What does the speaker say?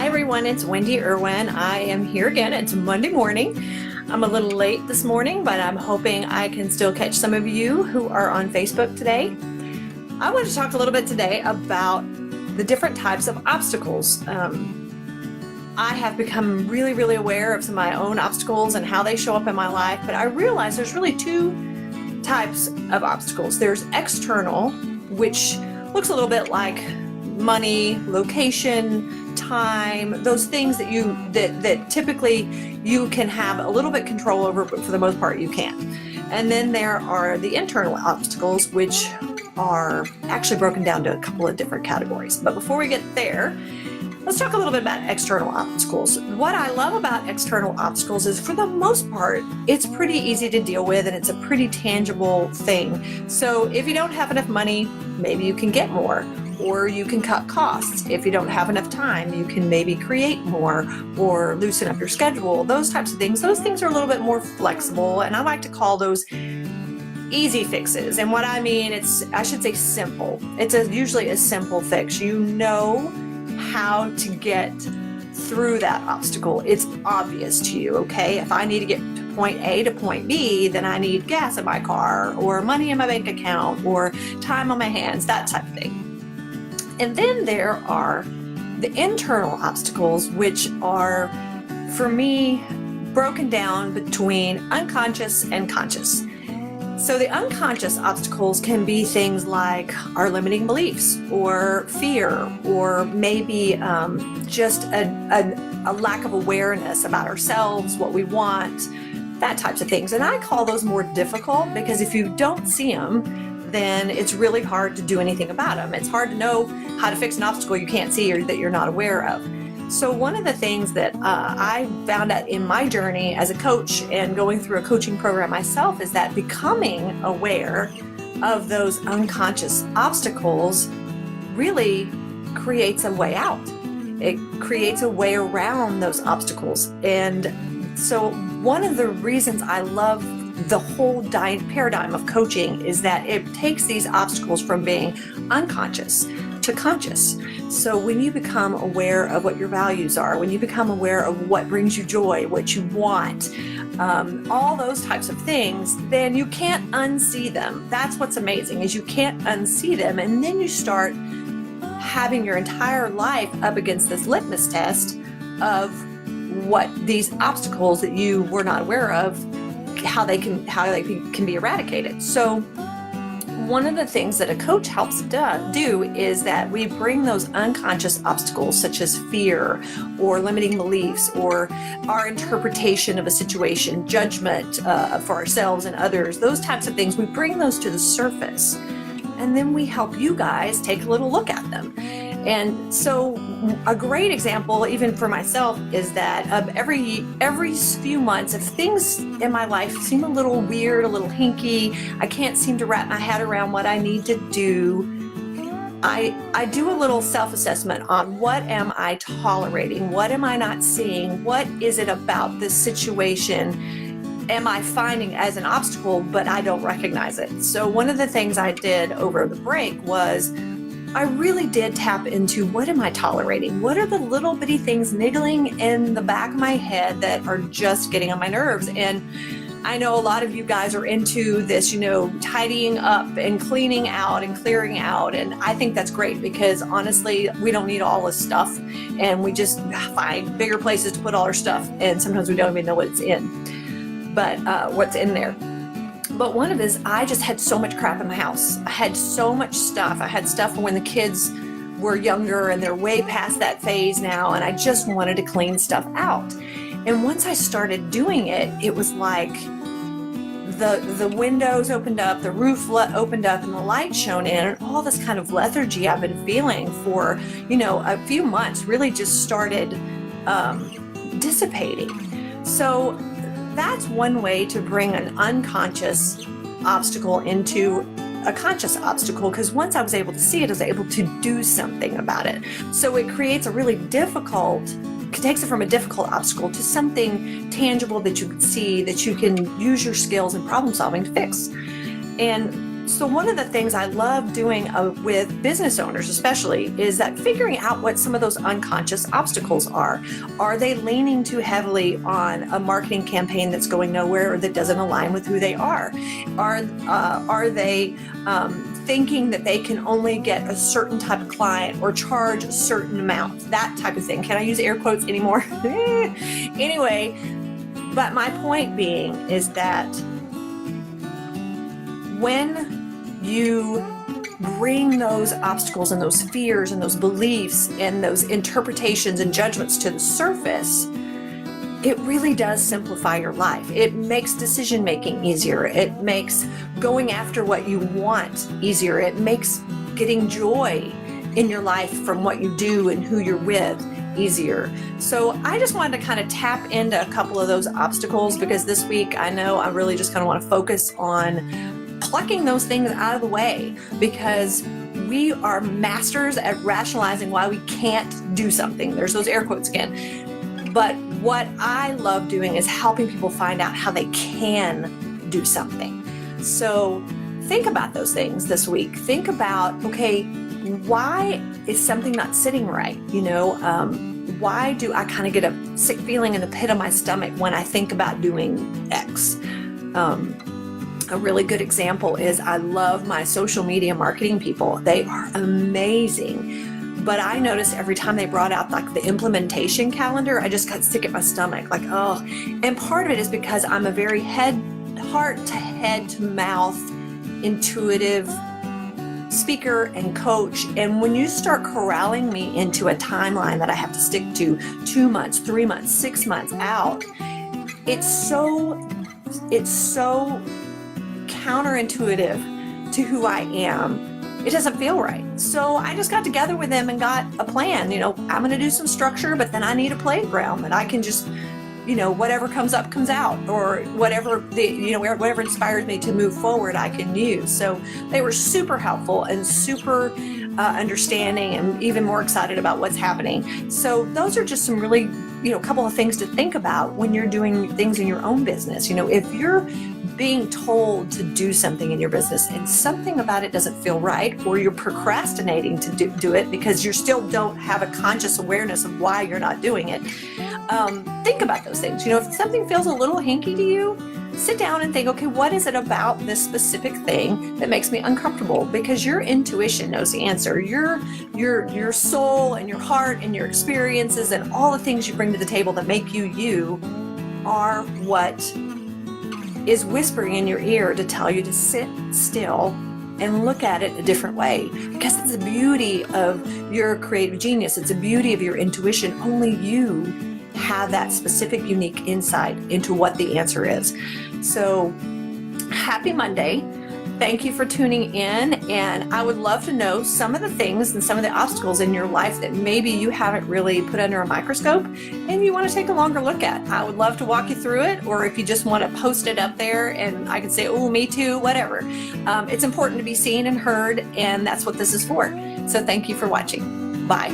everyone, it's Wendy Irwin. I am here again. It's Monday morning. I'm a little late this morning, but I'm hoping I can still catch some of you who are on Facebook today. I want to talk a little bit today about the different types of obstacles. I have become really aware of some of my own obstacles and how they show up in my life, but I realize there's really two types of obstacles. There's external, which looks a little bit like money, location, time, those things that typically you can have a little bit control over, but for the most part you can't. And then there are the internal obstacles, which are actually broken down to a couple of different categories. But before we get there, let's talk a little bit about external obstacles. What I love about external obstacles is, for the most part, it's pretty easy to deal with and it's a pretty tangible thing. So if you don't have enough money, maybe you can get more, or you can cut costs. If you don't have enough time, you can maybe create more or loosen up your schedule, those types of things. Those things are a little bit more flexible, and I like to call those easy fixes. And what I mean, I should say simple. It's usually a simple fix. You know how to get through that obstacle. It's obvious to you, okay? If I need to get to point A to point B, then I need gas in my car or money in my bank account or time on my hands, that type of thing. And then there are the internal obstacles, which are, for me, broken down between unconscious and conscious. So the unconscious obstacles can be things like our limiting beliefs or fear, or maybe just a lack of awareness about ourselves, what we want, that types of things. And I call those more difficult because if you don't see them, then it's really hard to do anything about them. It's hard to know how to fix an obstacle you can't see or that you're not aware of. So one of the things that I found out in my journey as a coach and going through a coaching program myself is that becoming aware of those unconscious obstacles really creates a way out. It creates a way around those obstacles. And so one of the reasons I love the whole paradigm of coaching is that it takes these obstacles from being unconscious to conscious. So when you become aware of what your values are, when you become aware of what brings you joy, what you want, all those types of things, then you can't unsee them. That's what's amazing, is you can't unsee them. And then you start having your entire life up against this litmus test of what these obstacles that you were not aware of, how they can be eradicated. So one of the things that a coach helps do is that we bring those unconscious obstacles, such as fear or limiting beliefs or our interpretation of a situation, judgment for ourselves and others, those types of things, we bring those to the surface. And then we help you guys take a little look at them. And so a great example, even for myself, is that every few months, if things in my life seem a little weird, a little hinky, I can't seem to wrap my head around what I need to do, I do a little self-assessment on what am I tolerating? What am I not seeing? What is it about this situation am I finding as an obstacle, but I don't recognize it? So one of the things I did over the break was I really did tap into, what am I tolerating? What are the little bitty things niggling in the back of my head that are just getting on my nerves? And I know a lot of you guys are into this, tidying up and cleaning out and clearing out. And I think that's great because honestly, we don't need all this stuff, and we just find bigger places to put all our stuff. And sometimes we don't even know what it's in, but what's in there. But one of it is, I just had so much crap in my house. I had so much stuff. I had stuff from when the kids were younger and they're way past that phase now. And I just wanted to clean stuff out. And once I started doing it, it was like the windows opened up, the roof opened up, and the light shone in, and all this kind of lethargy I've been feeling for, a few months really just started dissipating. So that's one way to bring an unconscious obstacle into a conscious obstacle, because once I was able to see it, I was able to do something about it. So it creates takes it from a difficult obstacle to something tangible that you can see, that you can use your skills and problem solving to fix. And So one of the things I love doing with business owners especially is that figuring out what some of those unconscious obstacles are. Are they leaning too heavily on a marketing campaign that's going nowhere or that doesn't align with who they are? Are they thinking that they can only get a certain type of client or charge a certain amount? That type of thing. Can I use air quotes anymore? Anyway, but my point being is that when you bring those obstacles and those fears and those beliefs and those interpretations and judgments to the surface, it really does simplify your life. It makes decision making easier. It makes going after what you want easier. It makes getting joy in your life from what you do and who you're with easier. So I just wanted to kind of tap into a couple of those obstacles, because this week I know I really just kind of want to focus on plucking those things out of the way, because we are masters at rationalizing why we can't do something. There's those air quotes again. But what I love doing is helping people find out how they can do something. So think about those things this week. Think about, okay, why is something not sitting right? Why do I kind of get a sick feeling in the pit of my stomach when I think about doing X? A really good example is I love my social media marketing people. They are amazing. But I noticed every time they brought out like the implementation calendar, I just got sick at my stomach. Like, oh, and part of it is because I'm a very heart to head to mouth, intuitive speaker and coach. And when you start corralling me into a timeline that I have to stick to 2 months, 3 months, 6 months out, it's so counterintuitive to who I am. It doesn't feel right. So I just got together with them and got a plan. I'm going to do some structure, but then I need a playground that I can just, whatever comes up comes out, or whatever whatever inspires me to move forward, I can use. So they were super helpful and super understanding, and even more excited about what's happening. So those are just some really, a couple of things to think about when you're doing things in your own business. If you're being told to do something in your business and something about it doesn't feel right, or you're procrastinating to do it because you still don't have a conscious awareness of why you're not doing it, think about those things. If something feels a little hinky to you, sit down and think, okay, what is it about this specific thing that makes me uncomfortable? Because your intuition knows the answer. Your soul and your heart and your experiences and all the things you bring to the table that make you are what is whispering in your ear to tell you to sit still and look at it a different way. Because it's the beauty of your creative genius. It's the beauty of your intuition. Only you have that specific, unique insight into what the answer is. So happy Monday. Thank you for tuning in. And I would love to know some of the things and some of the obstacles in your life that maybe you haven't really put under a microscope and you want to take a longer look at. I would love to walk you through it, or if you just want to post it up there and I can say, oh, me too, whatever. It's important to be seen and heard, and that's what this is for. So thank you for watching. Bye.